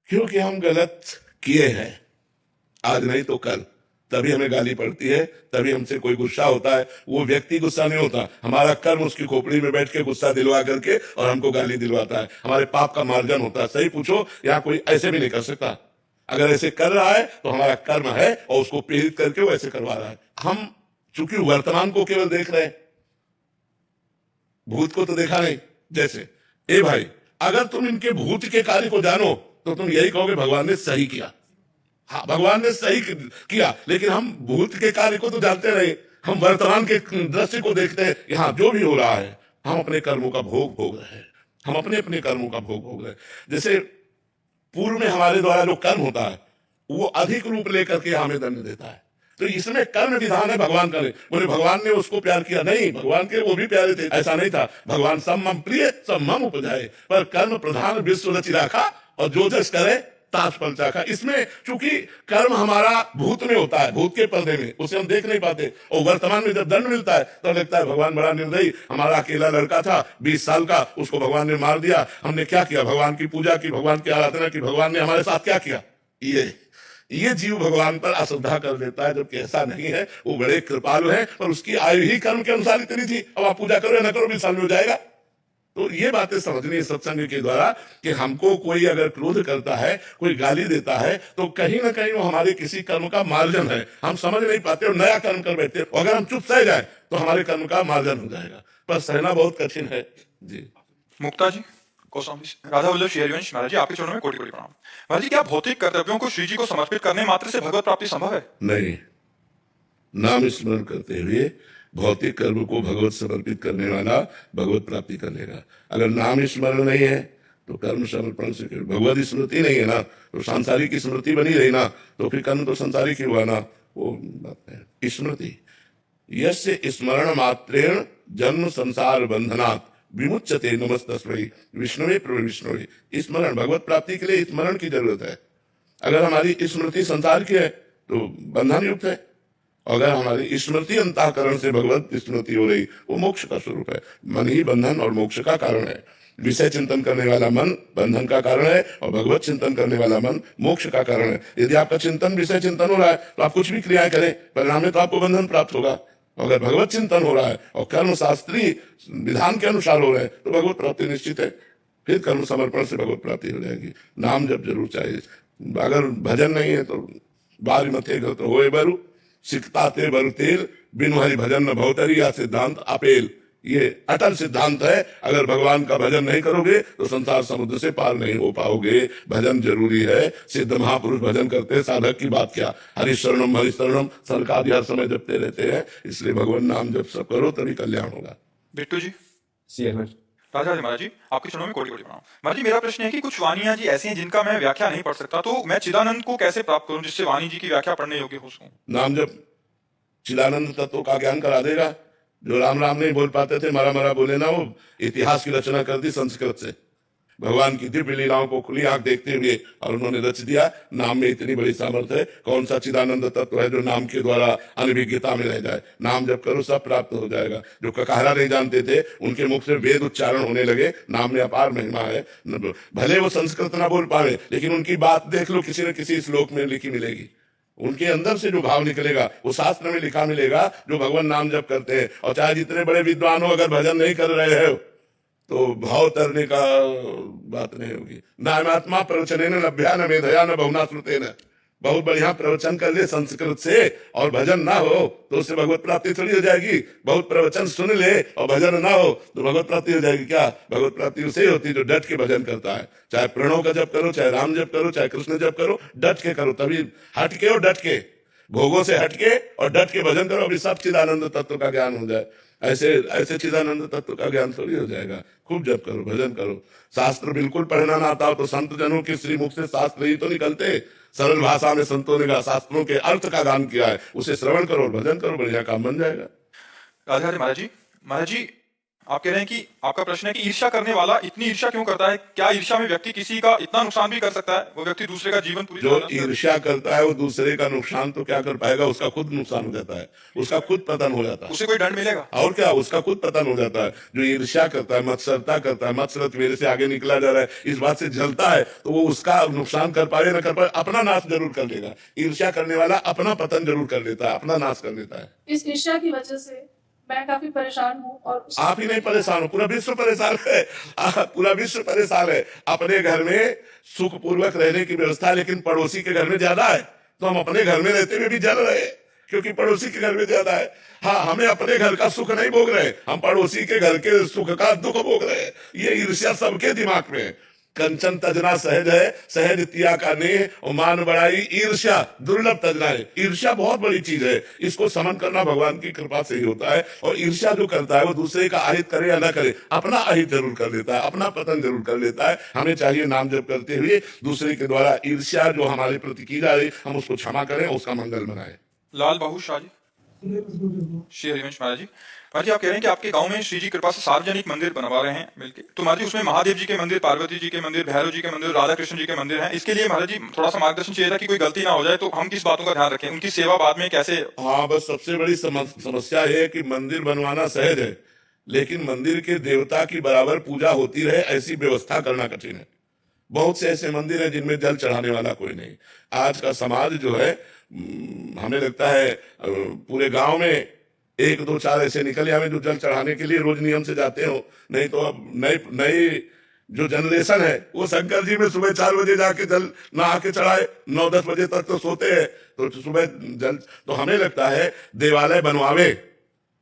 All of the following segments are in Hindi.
क्योंकि हम गलत किए हैं, आज नहीं तो कल, तभी हमें गाली पड़ती है, तभी हमसे कोई गुस्सा होता है। वो व्यक्ति गुस्सा नहीं होता, हमारा कर्म उसकी खोपड़ी में बैठ के गुस्सा दिलवा करके और हमको गाली दिलवाता है। हमारे पाप का मार्जन होता है। सही पूछो, यहाँ कोई ऐसे भी नहीं कर सकता। अगर ऐसे कर रहा है तो हमारा कर्म है और उसको प्रेरित करके वो ऐसे करवा रहा है। हम चूंकि वर्तमान को केवल देख रहे हैं, भूत को तो देखा नहीं। जैसे ए भाई, अगर तुम इनके भूत के कार्य को जानो तो तुम यही कहोगे भगवान ने सही किया। हाँ, भगवान ने सही किया, लेकिन हम भूत के कार्य को तो जानते नहीं, हम वर्तमान के दृश्य को देखते हैं। यहाँ जो भी हो रहा है, हम अपने कर्मों का भोग भोग रहे हैं, हम अपने अपने कर्मों का भोग भोग रहे हैं। जैसे पूर्व में हमारे द्वारा जो कर्म होता है वो अधिक रूप लेकर के हमें दंड देता है। तो इसमें कर्म विधान है भगवान का नहीं। बोले भगवान ने उसको प्यार किया, नहीं, भगवान के वो भी प्यारे थे, ऐसा नहीं था। भगवान सब मम प्रिय सब मम उपजाए, पर कर्म प्रधान विश्व रचि राखा और जो जस करे ताज फल चाखा। इसमें चूंकि कर्म हमारा भूत में होता है, भूत के पर्दे में, उसे हम देख नहीं पाते, और वर्तमान में जब दंड मिलता है तो लगता है भगवान बड़ा निर्दयी। हमारा अकेला लड़का था 20 साल का, उसको भगवान ने मार दिया। हमने क्या किया? भगवान की पूजा की, भगवान की आराधना की, भगवान ने हमारे साथ क्या किया? ये जीव भगवान पर अश्रद्धा कर देता है, जबकि ऐसा नहीं है। वो बड़े कृपालु हैं, पर उसकी आयु ही कर्म के अनुसार इतनी थी। अब आप पूजा करो या न करो, 20 साल में हो जाएगा। तो ये बातें समझनी है सत्संग के द्वारा कि हमको कोई अगर क्रोध करता है, कोई गाली देता है, तो कहीं ना कहीं वो हमारे किसी कर्म का मार्जन है। हम समझ नहीं पाते और नया कर्म कर बैठते, और अगर हम चुप सह जाए तो हमारे कर्म का मार्जन हो जाएगा, पर सहना बहुत कठिन है जी। मुक्ता जी, गोस्वामी राधा वल्लभ श्री हरिवंश महाराज जी, आपके चरणों में कोटि कोटि प्रणाम। महाराज जी, क्या भौतिक कर्तव्यों को श्री जी को समर्पित करने मात्र से भगवत प्राप्ति संभव है? नहीं, नाम स्मरण करते हुए भौतिक कर्म को भगवत समर्पित करने वाला भगवत प्राप्ति कर लेगा। अगर नाम स्मरण नहीं है तो कर्म समर्पण से, भगवत स्मृति नहीं है ना, तो सांसारिक स्मृति बनी रही ना, तो फिर कर्म तो सांसारिक ही हुआ ना। वो बात है स्मृति। यस्य स्मरण मात्रेण जन्म संसार बंधनात् विमुच्यते नमस्तस्मै विष्णुवे प्रभु विष्णुवे। स्मरण, भगवत प्राप्ति के लिए स्मरण की जरूरत है। अगर हमारी स्मृति संसार की है तो बंधन युक्त है, अगर हमारी स्मृति अंतःकरण से भगवत स्मृति हो रही, वो मोक्ष का स्वरूप है। मन ही बंधन और मोक्ष का कारण है। विषय चिंतन करने वाला मन बंधन का कारण है, और भगवत चिंतन करने वाला मन मोक्ष का कारण है। यदि आपका चिंतन विषय चिंतन हो रहा है तो आप कुछ भी क्रियाएं करें, परिणाम में तो आपको बंधन प्राप्त होगा। अगर भगवत चिंतन हो रहा है और कर्म शास्त्रीय विधान के अनुसार हो रहे हैं तो भगवत प्राप्ति निश्चित है। फिर कर्म समर्पण से भगवत प्राप्ति हो जाएगी। नाम जब जरूर चाहिए। अगर भजन नहीं है तो बारी मथे तो होए बरु सिकता ते बरु तेल, बिनु हरि भजन न भवतरी, या सिद्धांत अपेल। ये अटल सिद्धांत है। अगर भगवान का भजन नहीं करोगे तो संसार समुद्र से पार नहीं हो पाओगे। भजन जरूरी है। सिद्ध महापुरुष भजन करते हैं, साधक की बात क्या। हरिशरणम हरिशरणम सरकादि हर समय जपते रहते हैं। इसलिए भगवान नाम जब सब करो तभी कल्याण होगा। बिट्टू जी, राजा जी महाराज जी, आपके चरणों में कोटि कोटि प्रणाम। महाराज जी, मेरा प्रश्न है कि कुछ वाणियां जी ऐसी हैं जिनका मैं व्याख्या नहीं पढ़ सकता, तो मैं चिदानंद को कैसे प्राप्त करूं जिससे वाणी जी की व्याख्या पढ़ने योग्य हो सकूं? नाम जब चिदानंद तत्व का ज्ञान करा देगा। जो राम राम नहीं बोल पाते थे, मरा मरा बोले ना, वो इतिहास की रचना कर दी संस्कृत से। भगवान की दिव्य लीलाओं को खुली आंख देखते हुए और उन्होंने रच दिया। नाम में इतनी बड़ी सामर्थ्य है। कौन सा चिदानंद तत्व है जो नाम के द्वारा अनभिज्ञता में रह जाए? नाम जब करो सब प्राप्त हो जाएगा। जो ककारा नहीं जानते थे उनके मुख से वेद उच्चारण होने लगे। नाम में अपार महिमा है। भले वो संस्कृत ना बोल पाए, लेकिन उनकी बात देख लो, किसी न किसी श्लोक में लिखी मिलेगी। उनके अंदर से जो भाव निकलेगा वो शास्त्र में लिखा मिलेगा। जो भगवान नाम जप करते हैं, और चाहे जितने बड़े विद्वान हो, अगर भजन नहीं कर रहे हो तो भाव तरने का बात नहीं होगी। नामात्मा प्रवचने न लभ्या न मेधया न बहुना श्रुते न। बहुत बढ़िया प्रवचन कर ले संस्कृत से और भजन ना हो तो उससे भगवत प्राप्ति थोड़ी हो जाएगी। बहुत प्रवचन सुन ले और भजन ना हो तो भगवत प्राप्ति हो जाएगी क्या? भगवत प्राप्ति उसे होती है जो डट के भजन करता है। चाहे प्रणव का जप करो, चाहे राम जप करो, चाहे कृष्ण जप करो, डट के करो। तभी हट के और डट के, भोगों से हटके और डट के भजन करो, अभी सब चिदानंद तत्व का ज्ञान हो जाए। ऐसे चिदानंद तत्व का ज्ञान थोड़ी हो जाएगा। खूब जप करो, भजन करो। शास्त्र बिल्कुल पढ़ना ना आता हो तो संत जनों के श्री मुख से शास्त्र ही तो निकलते। सरल भाषा में संतों ने कहा, शास्त्रों के अर्थ का गान किया है, उसे श्रवण करो और भजन करो, बढ़िया काम बन जाएगा। राधा जी महाराज जी, महाराज जी आप कह रहे हैं कि आपका प्रश्न है कि ईर्ष्या करने वाला इतनी ईर्ष्या क्यों करता है? क्या ईर्ष्या में व्यक्ति किसी का इतना नुकसान भी कर सकता है? वो व्यक्ति दूसरे का जीवन पूरी जो तरह से- ईर्ष्या करता है वो दूसरे का नुकसान तो क्या कर पाएगा, उसका खुद नुकसान हो जाता है, उसका खुद पतन हो जाता है। उसे कोई दंड मिलेगा? और क्या, उसका खुद पतन हो जाता है। जो ईर्ष्या करता है, मत्सरता करता है, मत्सरत मेरे से आगे निकला जा रहा है, इस बात से जलता है, तो वो उसका नुकसान कर पाए ना कर पाए, अपना नाश जरूर कर लेगा। ईर्ष्या करने वाला अपना पतन जरूर कर लेता है, अपना नाश कर लेता है। इस ईर्ष्या की वजह से मैं काफी परेशान हूँ और आप ही नहीं परेशान हो, पूरा विश्व परेशान है। पूरा विश्व परेशान है। अपने घर में सुख पूर्वक रहने की व्यवस्था, लेकिन पड़ोसी के घर में ज्यादा है, तो हम अपने घर में रहते हुए भी जल रहे हैं क्योंकि पड़ोसी के घर में ज्यादा है। हाँ, हमें अपने घर का सुख नहीं भोग रहे, हम पड़ोसी के घर के सुख का दुख भोग रहे हैं। ये ईर्ष्या सबके दिमाग में है। कंचन तजना सहज है, सहज तिया का नेह, और मान बढ़ाई ईर्ष्या दुर्लभ तजना है। ईर्ष्या बहुत बड़ी चीज है, इसको समन करना भगवान की कृपा से ही होता है। और ईर्ष्या जो करता है वो दूसरे का अहित करे या ना करे, अपना अहित जरूर कर लेता है, अपना पतन जरूर कर लेता है। हमें चाहिए नाम जप करते हुए दूसरे के द्वारा ईर्ष्या जो हमारे प्रति की जा रही, हम उसको क्षमा करें, उसका मंगल मनाएं। लाल बाहू शाह जी, श्री हरिवंश महाराज जी, महाराज जी आप कह रहे हैं कि आपके गांव में श्री जी कृपा से सार्वजनिक मंदिर बनवा रहे हैं मिलके, तो महाराज जी उसमें महादेव जी के मंदिर, पार्वती जी के मंदिर, भैरव जी के मंदिर, राधा कृष्ण जी के मंदिर हैं। इसके लिए महाराज जी थोड़ा सा मार्गदर्शन चाहिए था कि कोई गलती ना हो जाए, तो हम किस बातों का ध्यान रखें, उनकी सेवा बाद में कैसे? हाँ, बस सबसे बड़ी समस्या ये है कि मंदिर बनवाना सहज है, लेकिन मंदिर के देवता की बराबर पूजा होती रहे ऐसी व्यवस्था करना कठिन है। बहुत से ऐसे मंदिर हैं जिनमें जल चढ़ाने वाला कोई नहीं। आज का समाज जो है, हमें लगता है पूरे गांव में 1 2 4 ऐसे निकल आवे जो जल चढ़ाने के लिए रोज नियम से जाते हो। नहीं तो अब नई नई जो जनरेशन है वो शंकर जी में सुबह 4 बजे जाके जल नहा के चढ़ाए, 9 10 बजे तक तो सोते हैं, तो सुबह जल। तो हमें लगता है देवालय बनवावे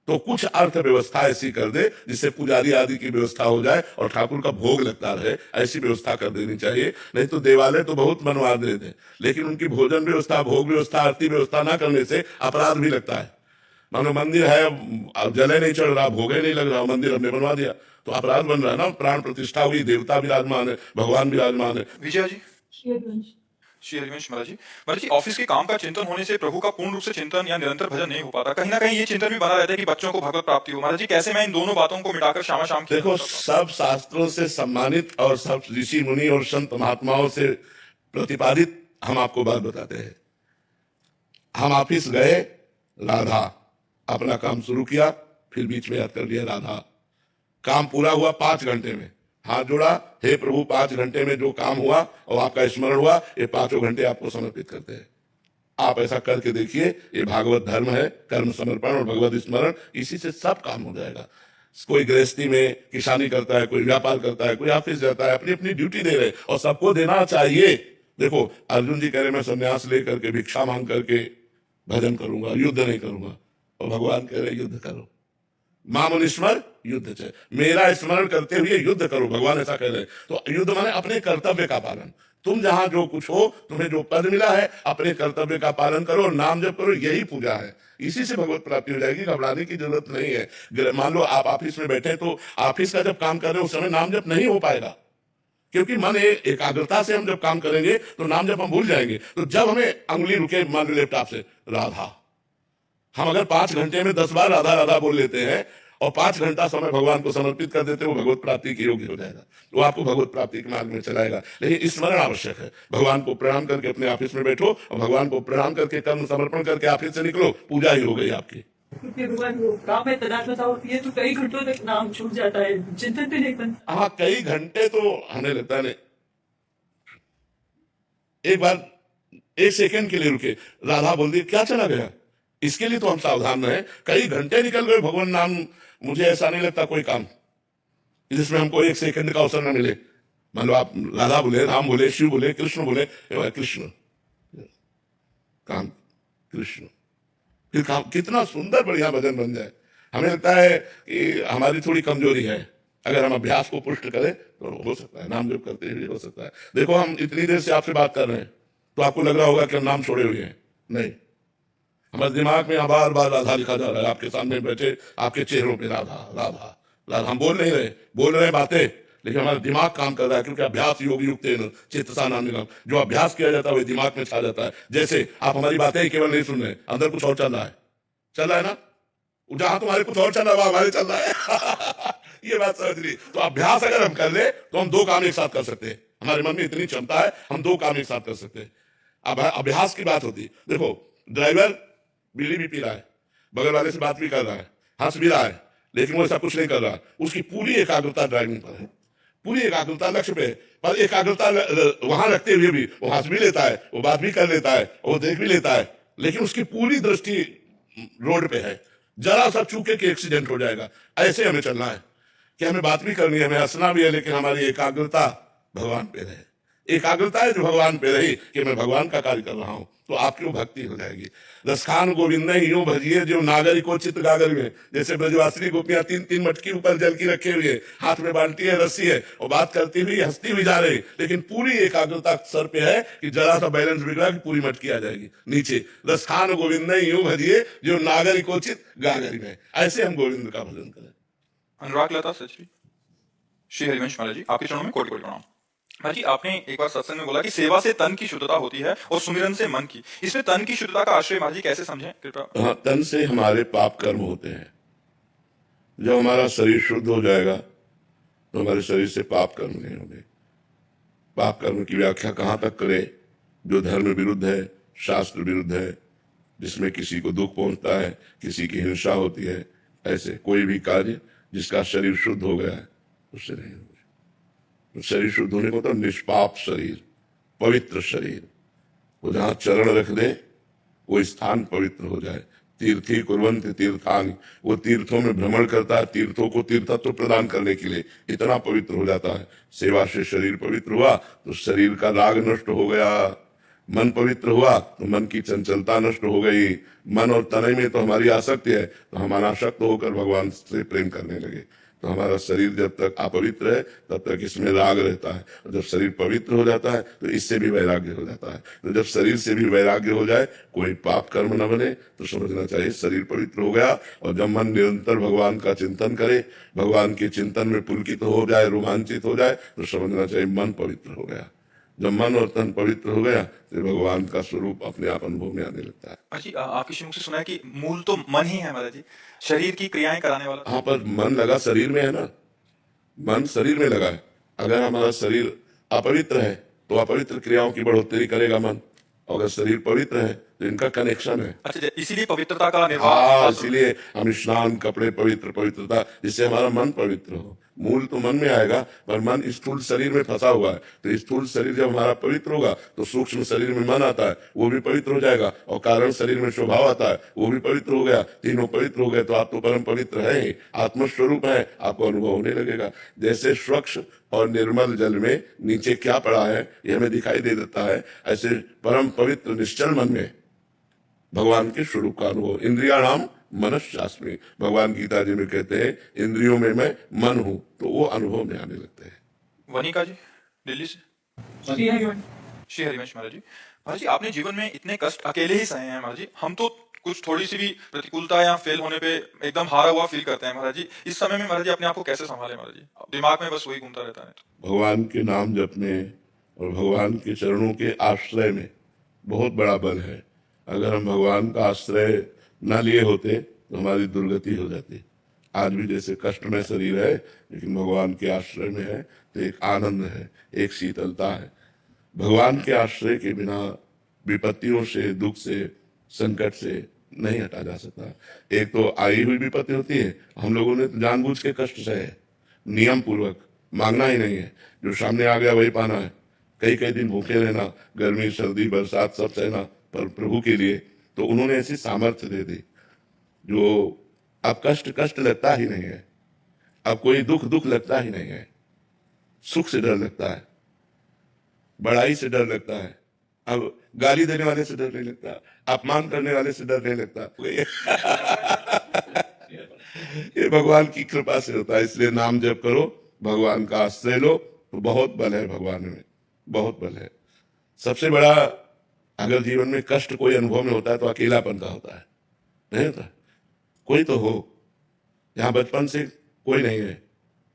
तो कुछ अर्थव्यवस्था ऐसी कर दे जिससे पुजारी आदि की व्यवस्था हो जाए और ठाकुर का भोग लगता रहे, ऐसी व्यवस्था कर देनी चाहिए। नहीं तो देवालय तो बहुत बनवा देते, लेकिन उनकी भोजन व्यवस्था, भोग व्यवस्था, आरती व्यवस्था ना करने से अपराध भी लगता है। मानो मंदिर है, अब जले नहीं चढ़ रहा, भोगे नहीं लग रहा, मंदिर हमने बनवा दिया तो अपराध बन रहा है ना। प्राण प्रतिष्ठा हुई, देवता विराजमान है, भगवान विराजमान है। विजय जी, श्री हरिवंश महाराज जी, महाराज जी ऑफिस के काम का चिंतन होने से प्रभु का पूर्ण रूप से चिंतन या निरंतर भजन नहीं हो पाता, कहीं ना कहीं ये चिंतन भी बना रहता है कि बच्चों को भगवत प्राप्ति हो। महाराज जी कैसे मैं इन दोनों बातों को मिटाकर श्यामा शाम की देखो, सब शास्त्रों से सम्मानित और सब ऋषि मुनि और संत महात्माओं से प्रतिपादित हम आपको बात बताते हैं। हम ऑफिस गए, राधा अपना काम शुरू किया, फिर बीच में याद कर लिया राधा। काम पूरा हुआ 5 घंटे में, हाथ जोड़ा, हे प्रभु 5 घंटे में जो काम हुआ और आपका स्मरण हुआ, ये 5 घंटे आपको समर्पित करते हैं। आप ऐसा करके देखिए, ये भागवत धर्म है, कर्म समर्पण और भगवत स्मरण, इसी से सब काम हो जाएगा। कोई गृहस्थी में किसानी करता है, कोई व्यापार करता है, कोई ऑफिस जाता है, अपनी अपनी ड्यूटी दे रहे, और सबको देना चाहिए। देखो, अर्जुन जी कह रहे मैं संन्यास लेकर के भिक्षा मांग करके भजन करूंगा, युद्ध नहीं करूंगा, और भगवान कह रहे युद्ध करो, मामनिस्मर युद्ध है, मेरा स्मरण करते हुए युद्ध करो, भगवान ऐसा कह रहे हैं। तो युद्ध माने अपने कर्तव्य का पालन। तुम जहां जो कुछ हो, तुम्हें जो पद मिला है, अपने कर्तव्य का पालन करो, नाम जप करो, यही पूजा है। इसी से भगवत प्राप्ति हो जाएगी, घबराने की जरूरत नहीं है। मान लो आप ऑफिस में बैठे, तो ऑफिस का जब काम कर रहे हो उस समय नाम जप नहीं हो पाएगा, क्योंकि मन एकाग्रता से हम जब काम करेंगे तो नाम जप हम भूल जाएंगे। तो जब हमें अंगुली रुके, मान लो लैपटॉप से राधा, हम अगर 5 घंटे में 10 बार राधा राधा बोल लेते हैं और 5 घंटा समय भगवान को समर्पित कर देते हैं, वो भगवत प्राप्ति के योग्य हो जाएगा, वो आपको भगवत प्राप्ति के मार्ग में चलाएगा। लेकिन स्मरण आवश्यक है। भगवान को प्रणाम करके अपने ऑफिस में बैठो, और भगवान को प्रणाम करके कर्म समर्पण करके ऑफिस से निकलो, पूजा ही हो गई आपकी। काम में तनावता होती है तो कई घंटों तक नाम छूट जाता है, चिंतन भी नहीं बनता। हाँ, कई घंटे तो हमें लगता है नहीं। एक बार 1 सेकंड के लिए रुके, राधा बोल दी, क्या चला गया? इसके लिए तो हम सावधान रहे। कई घंटे निकल गए, भगवान नाम, मुझे ऐसा नहीं लगता कोई काम जिसमें हमको 1 सेकंड का अवसर न मिले। मान लो आप राधा बोले, राम बोले, शिव बोले, कृष्ण बोले, कृष्ण काम, कृष्ण, फिर काम, कितना सुंदर बढ़िया भजन बन जाए। हमें लगता है कि हमारी थोड़ी कमजोरी है, अगर हम अभ्यास को पुष्ट करें तो हो सकता है, नाम जप करते हुए हो सकता है। देखो, हम इतनी देर से आपसे बात कर रहे हैं तो आपको लग रहा होगा कि हम नाम छोड़े हुए हैं, नहीं, हमारे दिमाग में बार बार राधा लिखा जा रहा है। आपके सामने बैठे, आपके चेहरों पे राधा राधा राधा, हम बोल नहीं रहे, बोल रहे बातें, लेकिन हमारा दिमाग काम कर रहा है, क्योंकि अभ्यास योग युक्त चित्तसा नाम निगम, जो अभ्यास किया जाता है वो दिमाग में छा जाता है। जैसे आप हमारी बातें ही केवल नहीं सुन रहे, अंदर कुछ और चल रहा है ना, जहां तुम्हारे कुछ और चल रहा है हमारे चल रहा है। ये बात समझ ली। तो अभ्यास अगर हम कर ले तो हम दो काम एक साथ कर सकते हैं। हमारे मन में इतनी क्षमता है, हम दो काम एक साथ कर सकते हैं। अब अभ्यास की बात होती है। देखो, ड्राइवर बीड़ी भी पी रहा है, बगल वाले से बात भी कर रहा है, हंस भी रहा है, लेकिन वो ऐसा कुछ नहीं कर रहा। उसकी पूरी एकाग्रता ड्राइविंग पर है, पूरी एकाग्रता लक्ष्य पे है। पर एकाग्रता वहां रखते हुए भी वो हंस भी लेता है, वो बात भी कर लेता है, वो देख भी लेता है, लेकिन उसकी पूरी दृष्टि रोड पे है। जरा सा चूके कि एक्सीडेंट हो जाएगा, ऐसे हमें चलना है कि हमें बात भी करनी है, हमें हंसना भी है, लेकिन हमारी एकाग्रता भगवान पे रहे। एकाग्रता है जो भगवान पे रही कि मैं भगवान का कार्य कर रहा हूं, तो आपकी वो भक्ति हो जाएगी। रसखान गोविंद यूं भजिए जो नागरिको चित्त गागर में, जैसे ब्रजवासी गोपियां तीन तीन मटकी ऊपर जल की रखे हुए, हाथ में बाल्टी है, रस्सी है, और बात करती हुई हंसती हुई जा रही, लेकिन पूरी एकाग्रता सर पे है कि जरा सा बैलेंस बिगड़ा कि पूरी मटकी आ जाएगी नीचे। रसखान गोविंद यूं भजिए जो नागरिको चित्त गागर में, ऐसे हम गोविंद का भजन करें। अनुराग लता सच श्री हरिवंश महाराज जी, आपके चरणों में कोटि कोटि प्रणाम। महाराज जी, आपने एक बार सत्संग में बोला कि सेवा से तन की शुद्धता होती है और सुमिरन से मन की। इसमें तन की शुद्धता का आश्रय महाराज जी कैसे समझें कृपया? हाँ, तन से हमारे पाप कर्म होते हैं। जब हमारा शरीर शुद्ध हो जाएगा तो हमारे शरीर से पाप कर्म नहीं होंगे। पाप कर्म की व्याख्या कहां तक करें? जो धर्म विरुद्ध है, शास्त्र विरुद्ध है, जिसमें किसी को दुख पहुंचता है, किसी की हिंसा होती है, ऐसे कोई भी कार्य जिसका शरीर शुद्ध हो गया है उससे नहीं होगा। तो शरीर शुद्ध होने को तो निष्पाप शरीर, पवित्र शरीर, वो जहां चरण रख दे वो स्थान पवित्र हो जाए। तीर्थी कुर्वंत तीर्थानि, वो तीर्थों में भ्रमण करता है, तीर्थों को तीर्थत्व प्रदान करने के लिए इतना पवित्र हो जाता है। सेवा से शरीर पवित्र हुआ तो शरीर का राग नष्ट हो गया, मन पवित्र हुआ तो मन की चंचलता नष्ट हो गई। मन और तनय में तो हमारी आसक्ति है, तो हम अनासक्त होकर भगवान से प्रेम करने लगे। तो हमारा शरीर जब तक अपवित्र है तब तक इसमें राग रहता है, और जब शरीर पवित्र हो जाता है तो इससे भी वैराग्य हो जाता है। तो जब शरीर से भी वैराग्य हो जाए, कोई पाप कर्म न बने, तो समझना चाहिए शरीर पवित्र हो गया। और जब मन निरंतर भगवान का चिंतन करे, भगवान के चिंतन में पुलकित हो जाए, रोमांचित हो जाए, तो समझना चाहिए मन पवित्र हो गया। जब मन और तन पवित्र हो गया तो भगवान का स्वरूप अपने आप अनुभव में आने लगता है। महाराज जी, आपके श्री मुख से सुना है कि मूल तो मन ही है महाराज जी, शरीर की क्रियाएं कराने वाला। हाँ, पर मन लगा शरीर में है ना, मन शरीर में लगा है। अगर हमारा शरीर अपवित्र है तो अपवित्र क्रियाओं की बढ़ोतरी करेगा मन, और अगर शरीर पवित्र है तो इनका कनेक्शन है। अच्छा, इसीलिए पवित्रता का हाँ, निर्वाह। इसीलिए हम स्नान, कपड़े पवित्र, पवित्रता, जिससे हमारा मन पवित्र हो। मूल तो मन में आएगा, पर मन स्थूल शरीर में फंसा हुआ है। तो स्थूल शरीर जब हमारा पवित्र होगा तो सूक्ष्म शरीर में मन आता है, वो भी पवित्र हो जाएगा, और कारण शरीर में स्वभाव आता है, वो भी पवित्र हो गया। तीनों पवित्र हो गए तो आप तो परम पवित्र है ही, आत्मस्वरूप है, आपको अनुभव होने लगेगा। जैसे स्वच्छ और निर्मल जल में नीचे क्या पड़ा है ये हमें दिखाई दे देता है, ऐसे परम पवित्र निश्चल मन में भगवान के स्वरूप का अनुभव। इंद्रियाणाम मनश्चास्मि, भगवान गीता जी में कहते हैं इंद्रियों में मैं मन हूं, तो वो अनुभव में आने लगते हैं। वनिका जी दिल्ली से। श्री हरिवंश। श्री हरिवंश महाराज जी, महाराज जी आपने जीवन में इतने कष्ट अकेले ही सहे हैं महाराज जी। हम तो कुछ थोड़ी सी भी प्रतिकूलता या फेल होने पे एकदम हारा हुआ फील करते हैं महाराज जी। इस समय में महाराज जी अपने आप को कैसे संभाले महाराज जी? दिमाग में बस वही घूमता रहता है। भगवान के नाम जपने और भगवान के चरणों के आश्रय में बहुत बड़ा बल है। अगर हम भगवान का आश्रय न लिए होते तो हमारी दुर्गति हो जाती। आज भी जैसे कष्ट में शरीर है, लेकिन भगवान के आश्रय में है तो एक आनंद है, एक शीतलता है। भगवान के आश्रय के बिना विपत्तियों से, दुख से, संकट से नहीं हटा जा सकता। एक तो आई हुई विपत्ति होती है, हम लोगों ने तो जानबूझ के कष्ट सहे, नियम पूर्वक, मांगना ही नहीं है, जो सामने आ गया वही पाना है। कई कई दिन भूखे रहना, गर्मी सर्दी बरसात सब सहना, पर प्रभु के लिए तो उन्होंने ऐसी सामर्थ्य दे दी जो अब कष्ट कष्ट लगता ही नहीं है, अब कोई दुख दुख लगता ही नहीं है। सुख से डर लगता है, बड़ाई से डर लगता है, अब गाली देने वाले से डर नहीं लगता, अपमान करने वाले से डर नहीं लगता। ये भगवान की कृपा से होता है। इसलिए नाम जप करो, भगवान का आश्रय लो, तो बहुत बल है भगवान में, बहुत बल है। सबसे बड़ा अगर जीवन में कष्ट कोई अनुभव में होता है तो अकेलापन का होता है, नहीं होता? कोई तो हो, यहाँ बचपन से कोई नहीं है,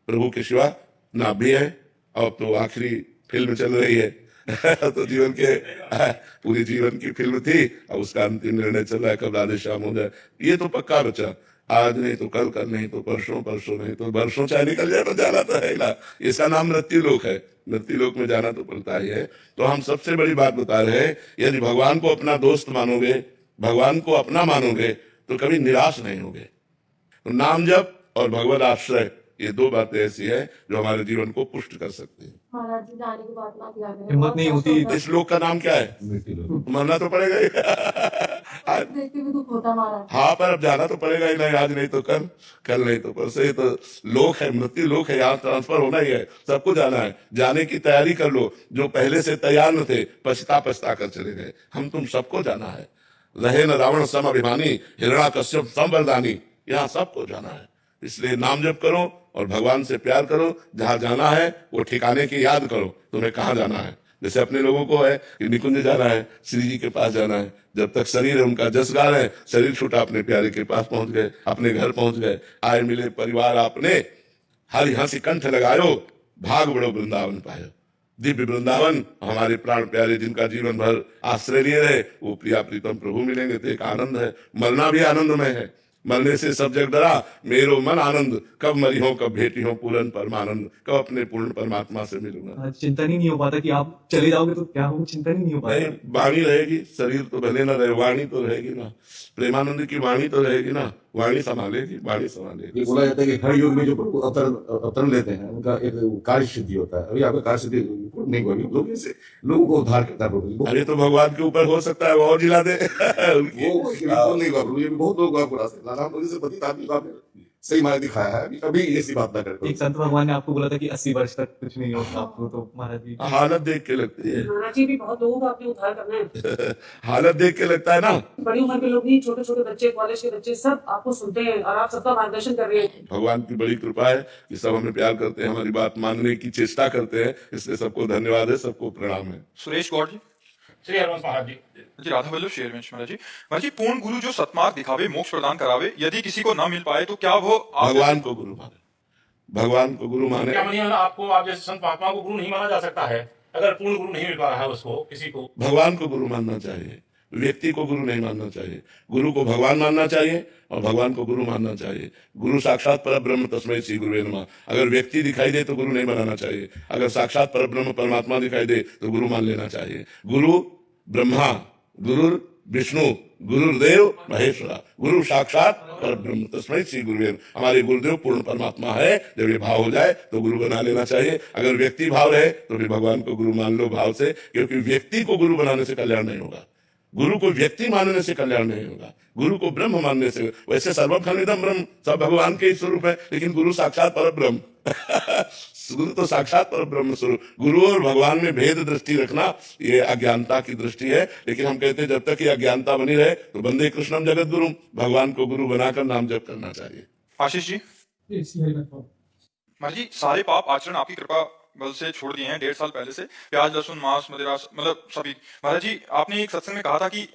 प्रभु के सिवा ना भी है, अब तो आखिरी फिल्म चल रही है तो जीवन के पूरी जीवन की फिल्म थी, अब उसका अंतिम निर्णय चल रहा है कब राधे श्याम हो जाए। ये तो पक्का बचा, आज नहीं तो कल, कल नहीं तो परसों, परसों नहीं तो वर्षों चाहे निकल जाए तो जाना तो है ना। इसका नाम मृत्यु लोक है, मृत्यु लोक में जाना तो पड़ता ही है। तो हम सबसे बड़ी बात बता रहे हैं, यदि भगवान को अपना दोस्त मानोगे, भगवान को अपना मानोगे तो कभी निराश नहीं होगे। तो नाम जप और भगवत आश्रय, ये दो बातें ऐसी है जो हमारे जीवन को पुष्ट कर सकती है। महाराज जी जाने की बात मत याद हिम्मत नहीं होती। इस लोक का नाम क्या है? मरना तो पड़ेगा ही। आज देख के भी दुख होता महाराज। हाँ, पर अब जाना तो पड़ेगा ही नहीं, आज नहीं तो कल, कल नहीं तो परसों। ये तो लोक है, मृत्यु लोक है, यहाँ ट्रांसफर होना ही है, सबको जाना है। जाने की तैयारी कर लो, जो पहले से तैयार न थे पछता पछता कर चले गए। हम तुम सबको जाना है। रहे न रावण सम अभिमानी, हिरण्याकश्यप सम बलदानी, यहाँ सबको जाना है। इसलिए नाम जप करो और भगवान से प्यार करो। जहां जाना है वो ठिकाने की याद करो, तुम्हें कहाँ जाना है। जैसे अपने लोगों को है कि निकुंज जाना है, श्री जी के पास जाना है। जब तक शरीर है उनका जस गा रहे हैं, शरीर छूटा अपने प्यारे के पास पहुंच गए, अपने घर पहुंच गए। आए मिले परिवार आपने, हरि हंसी कंठ लगायो, भाग बड़ो वृंदावन पायो। दिव्य वृंदावन हमारे प्राण प्यारे जिनका जीवन भर आश्रय लिए रहे, वो प्रिया प्रीतम प्रभु मिलेंगे तो एक आनंद है। मरना भी आनंदमय है, मरने से सब जग डरा, मेरो मन आनंद, कब मरी हो कब भेटी हो पूर्ण परमानंद, कब अपने पूर्ण परमात्मा से मिलूंगा। चिंतन ही नहीं हो पाता कि आप चले जाओगे तो क्या होगा, चिंतन ही नहीं हो नहीं, पाता। वाणी रहेगी, शरीर तो भले ना रहे, वाणी तो रहेगी ना। प्रेमानंद की वाणी तो रहेगी ना, वाणी संभालेगी, वाणी संभालेगी। ये बोला जाता है कि हर युग में जो प्रभु अवतरण लेते हैं उनका एक कार्य सिद्धि होता है। अभी आपका कार्य सिद्धि नहीं हुआ, लोगों को उद्धार करता है प्रभु। अरे तो भगवान के ऊपर हो सकता है वो और जिला दे। उनकी वो बिल्कुल नहीं हुआ प्रभु। ये बहुत लोग आपको रास्ते नारायण मोदी से पतित आदमी को आपने सही मार्ग दिखाया है। कभी ऐसी बात ना करते। एक संत भगवान ने आपको बोला था कि 80 वर्ष तक कुछ नहीं होगा आपको, तो महाराज जी हालत देख के लगती है, महाराज जी भी बहुत लोगों का आपने उद्धार करना है। हालत देख के लगता है ना। बड़ी उम्र के लोग नहीं, छोटे छोटे बच्चे, कॉलेज के बच्चे सब आपको सुनते हैं और आप सबका मार्गदर्शन कर रहे हैं। भगवान की बड़ी कृपा है कि सब हमें प्यार करते हैं, हमारी बात मानने की चेष्टा करते हैं। इसलिए सबको धन्यवाद है, सबको प्रणाम है। सुरेश गौड़ जी। श्री हरिवंश महाराज जी। जी राधा वल्लभ श्री हरिवंश महाराज जी। महाराज जी, पूर्ण गुरु जो सतमार्ग दिखावे, मोक्ष प्रदान करावे, यदि किसी को न मिल पाए तो क्या वो भगवान को गुरु माने, भगवान को गुरु माने। क्या मानिए आपको, आप जैसे संत महात्मा को गुरु नहीं माना जा सकता है? अगर पूर्ण गुरु नहीं मिल पा रहा है उसको, किसी को भगवान को गुरु मानना चाहिए, व्यक्ति को गुरु नहीं मानना चाहिए। गुरु को भगवान मानना चाहिए और भगवान को गुरु मानना चाहिए। गुरु साक्षात परब्रह्म तस्मै श्री गुरुवे नमः। अगर व्यक्ति दिखाई दे तो गुरु नहीं बनाना चाहिए, अगर साक्षात परब्रह्म परमात्मा दिखाई दे तो गुरु मान लेना चाहिए। गुरु ब्रह्मा, गुरु विष्णु, गुरुदेव महेश्वरा, गुरु साक्षात परब्रह्म तस्मै श्री गुरुवे नमः। हमारे गुरुदेव पूर्ण परमात्मा है। जब ये भाव हो जाए तो गुरु बना लेना चाहिए। अगर व्यक्ति भाव रहे तो फिर भगवान को गुरु मान लो भाव से, क्योंकि व्यक्ति को गुरु बनाने से कल्याण नहीं होगा, गुरु को व्यक्ति मानने से कल्याण नहीं होगा, गुरु को ब्रह्म मानने से। वैसे सर्वम खलविदम ब्रह्म, सब भगवान के ही स्वरूप है, लेकिन गुरु साक्षात परब्रह्म। गुरु तो साक्षात परब्रह्म स्वरूप। गुरु और भगवान में भेद दृष्टि रखना ये अज्ञानता की दृष्टि है। लेकिन हम कहते हैं जब तक ये अज्ञानता बनी रहे तो बंदे कृष्णम जगत गुरु, भगवान को गुरु बनाकर नाम जप करना चाहिए। आशीष जी। महाराज जी, सारे पाप आचरण आपकी कृपा बल से छोड़ दिए हैं 1.5 साल पहले से। प्याज, लहसुन, मांस, मदिरा, मतलब सभी। महाराज जी, आपने एक सत्संग में कहा था कि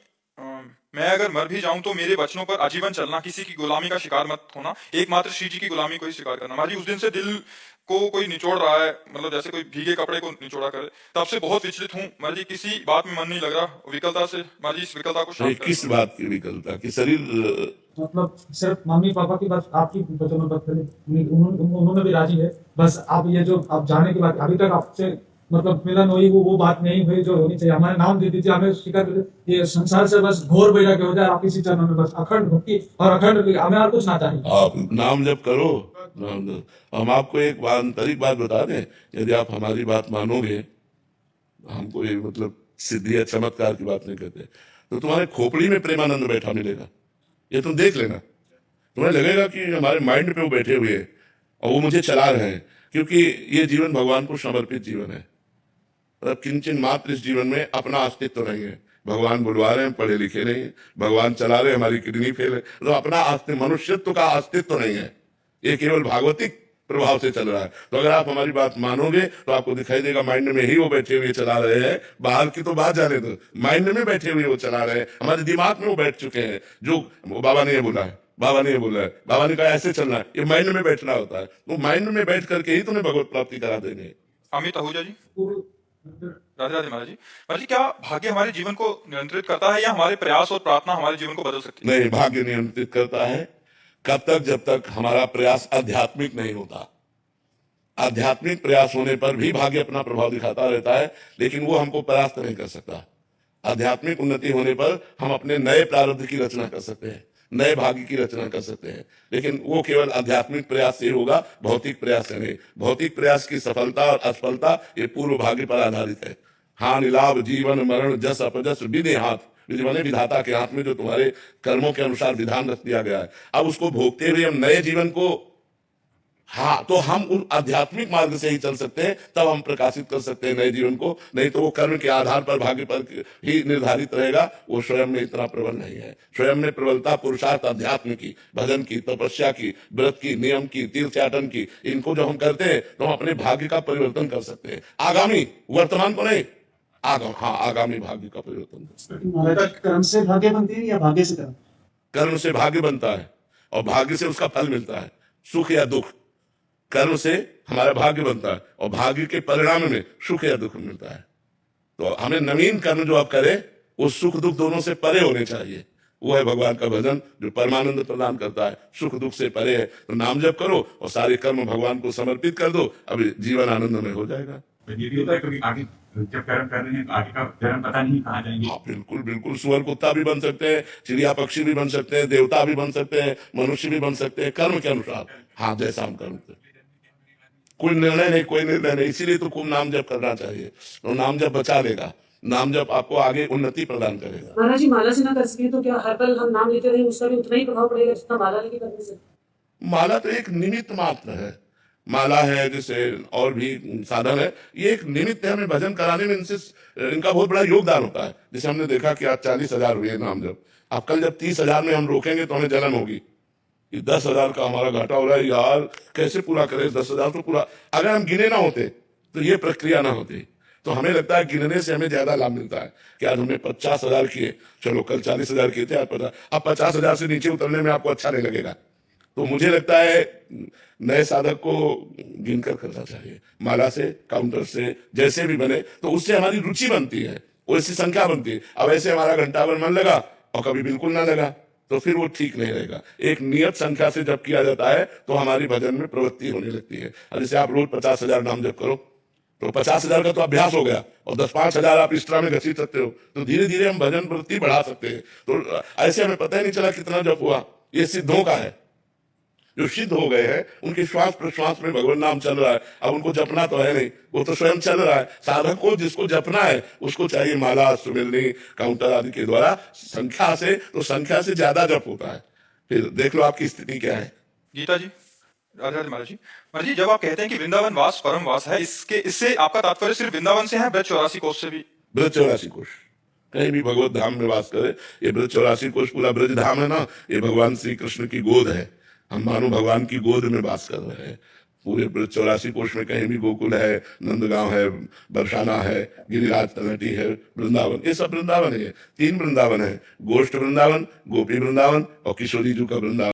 मैं अगर मर भी जाऊं तो मेरे वचनों पर आजीवन चलना, किसी की गुलामी का शिकार मत होना, एकमात्र श्री जी की गुलामी को ही स्वीकार करना। महाराज जी, उस दिन से दिल को कोई निचोड़ रहा है, मतलब जैसे कोई भीगे कपड़े को निचोड़ा करे, तब से बहुत विचलित हूँ। महाराज जी, किसी बात में मन नहीं लग रहा, विकलता से। महाराज जी, इस विकलता को शांत किस बात की विकलता? कि शरीर मतलब सिर्फ मम्मी पापा की बात, आपकी बच्चों में बात करें, उन्होंने भी राजी है। बस आप ये जो आप जाने के बाद अभी तक आपसे मतलब मिलन हुई, वो बात नहीं हुई जो होनी चाहिए। हमारे नाम दे दीजिए, हमें शिकार ये संसार से बस घोर बैराग्य हो जाए आपकी चरणों में, बस अखंड भक्ति और अखंड, हमें और कुछ ना चाहिए। आप नाम जप करो, नाम जप। हम आपको एक आंतरिक बात बता दें, यदि आप हमारी बात मानोगे, हम कोई मतलब सिद्धि या चमत्कार की बात नहीं करते, तो तुम्हारे खोपड़ी में प्रेमानंद बैठा मिलेगा। ये तुम देख लेना, तुम्हें लगेगा कि हमारे माइंड पे वो बैठे हुए हैं और वो मुझे चला रहे हैं, क्योंकि ये जीवन भगवान को समर्पित जीवन है। मतलब किंचन मात्र इस जीवन में अपना अस्तित्व नहीं है। भगवान बुलवा रहे हैं, पढ़े लिखे नहीं है, भगवान चला रहे हैं, हमारी किडनी फेल है, तो अपना अस्तित्व, मनुष्यत्व का अस्तित्व नहीं है। ये केवल भागवतिक प्रभाव से चल रहा है। तो अगर आप हमारी बात मानोगे तो आपको दिखाई देगा माइंड में ही वो बैठे हुए चला रहे हैं। बाहर की तो बात जाने दो, माइंड में बैठे हुए वो चला रहे हैं, हमारे दिमाग में वो बैठ चुके हैं। जो बाबा ने ये बोला है, बाबा ने ये बोला है, बाबा ने कहा ऐसे चलना है, ये माइंड में बैठना होता है। तो माइंड में बैठ करके ही तुम्हें भगवत प्राप्ति करा देंगे। अमित आहूजा जी। राधे राधे महाराज जी। महाराज जी, क्या भाग्य हमारे जीवन को नियंत्रित करता है या हमारे प्रयास और प्रार्थना हमारे जीवन को बदल सकती है? नहीं, भाग्य नियंत्रित करता है, कब तक? जब तक हमारा प्रयास आध्यात्मिक नहीं होता। आध्यात्मिक प्रयास होने पर भी भाग्य अपना प्रभाव दिखाता रहता है, लेकिन वो हमको परास्त नहीं कर सकता। आध्यात्मिक उन्नति होने पर हम अपने नए प्रारब्ध की रचना कर सकते हैं, नए भाग्य की रचना कर सकते हैं, लेकिन वो केवल आध्यात्मिक प्रयास से होगा, भौतिक प्रयास से नहीं। भौतिक प्रयास की सफलता और असफलता ये पूर्व भाग्य पर आधारित है। हानि लाभ जीवन मरण जस अपजस विधि हाथ, विधि माने विधाता के हाथ में जो तुम्हारे कर्मों के अनुसार विधान रख दिया गया है। अब उसको भोगते हुए हम नए जीवन को, हाँ, तो हम उस आध्यात्मिक मार्ग से ही चल सकते हैं, तब हम प्रकाशित कर सकते हैं नए जीवन को। नहीं तो वो कर्म के आधार पर भाग्य पर ही निर्धारित रहेगा, वो स्वयं में इतना प्रबल नहीं है। स्वयं में प्रबलता पुरुषार्थ अध्यात्म की, भजन की, तपस्या की, व्रत की, नियम की, तीर्थयाटन की, इनको जो हम करते हैं तो हम अपने भाग्य का परिवर्तन कर सकते हैं। आगामी, वर्तमान को नहीं, आगामी भाग्य का परिवर्तन कर सकते हैं। कर्म से भाग्य बनती है या भाग्य से कर्म? कर्म से भाग्य बनता है और भाग्य से उसका फल मिलता है, सुख या दुख। कर्म से हमारा भाग्य बनता है और भाग्य के परिणाम में सुख या दुख मिलता है। तो हमें नवीन कर्म जो आप करें वो सुख दुख दोनों से परे होने चाहिए। वो है भगवान का भजन जो परमानंद प्रदान करता है, सुख दुख से परे है। तो नाम जप करो और सारे कर्म भगवान को समर्पित कर दो, अभी जीवन आनंद में हो जाएगा। ये भी होता है क्योंकि आगे जब कर्म कर रहे हैं आगे का जन्म पता नहीं कहाँ जाएंगे। हाँ, बिल्कुल बिल्कुल। सुअर कुत्ता भी बन सकते हैं, चिड़िया पक्षी भी बन सकते हैं, देवता भी बन सकते हैं, मनुष्य भी बन सकते हैं, कर्म के अनुसार। हाँ, जैसा हम कर्म करते, कोई निर्णय नहीं। इसीलिए तो खूब नाम जप करना चाहिए, तो नाम जप बचा लेगा, नाम जप आपको आगे उन्नति प्रदान करेगा। महाराज जी, माला से ना कर सके तो क्या हर पल हम नाम लेते रहे उसका भी उतना ही प्रभाव पड़ेगा जितना माला लेके करने से? माला तो एक निमित्त मात्र है। माला है जैसे और भी साधन है, ये एक निमित्त है। हमें भजन कराने में इनका बहुत बड़ा योगदान होता है। जैसे हमने देखा कि आज 40,000 हुए नाम जप, अब कल जब 30,000 में हम रोकेंगे तो हमें जलन होगी कि 10,000 का हमारा घाटा हो रहा है, यार कैसे पूरा करें 10,000 तो पूरा। अगर हम गिने ना होते तो ये प्रक्रिया ना होती। तो हमें लगता है गिनने से हमें ज्यादा लाभ मिलता है कि आज हमने 50,000 किए, चलो कल 40,000 किए थे, अब 50,000 से नीचे उतरने में आपको अच्छा नहीं लगेगा। तो मुझे लगता है नए साधक को गिनकर करना चाहिए, माला से, काउंटर से, जैसे भी बने, तो उससे हमारी रुचि बनती है, वैसी संख्या बनती है। अब ऐसे हमारा घंटा भर मन लगा और कभी बिल्कुल ना लगा तो फिर वो ठीक नहीं रहेगा। एक नियत संख्या से जब किया जाता है तो हमारी भजन में प्रवृत्ति होने लगती है। और जैसे आप रोज 50,000 नाम जप करो तो 50,000 का तो अभ्यास हो गया और 10-5,000 आप एक्स्ट्रा में घसीट सकते हो, तो धीरे धीरे हम भजन प्रवृत्ति बढ़ा सकते हैं। तो ऐसे हमें पता ही नहीं चला कितना जप हुआ। ये सिद्धों का है, जो सिद्ध हो गए हैं उनके श्वास प्रश्वास में भगवान नाम चल रहा है। अब उनको जपना तो है नहीं, वो तो स्वयं चल रहा है। साधक को जिसको जपना है उसको चाहिए माला, सुमिरनी, काउंटर आदि के द्वारा संख्या से, तो संख्या से ज्यादा जप होता है। फिर देख लो आपकी स्थिति क्या है। गीता जी, राधे राधे महाराज जी। महाराज जी, जब आप कहते हैं कि वृंदावन वास परम वास है, इससे आपका तात्पर्य सिर्फ वृंदावन से है, ब्रज 84 कोष से भी? ब्रज 84 कोष, कहीं भी भगवत धाम में वास करे, ये ब्रज 84 कोष पूरा ब्रज धाम है ना, ये भगवान श्री कृष्ण की गोद है। हम मानो भगवान की गोद में वास कर रहे हैं। पूरे ब्रज 84 कोष में कहीं भी गोकुल है, नंदगांव है, बरसाना है, गिरिराज तलहटी है, वृंदावन, ये सब वृंदावन है। 3 वृंदावन है, गोष्ठ वृंदावन, गोपी वृंदावन और किशोरी जी का वृंदावन।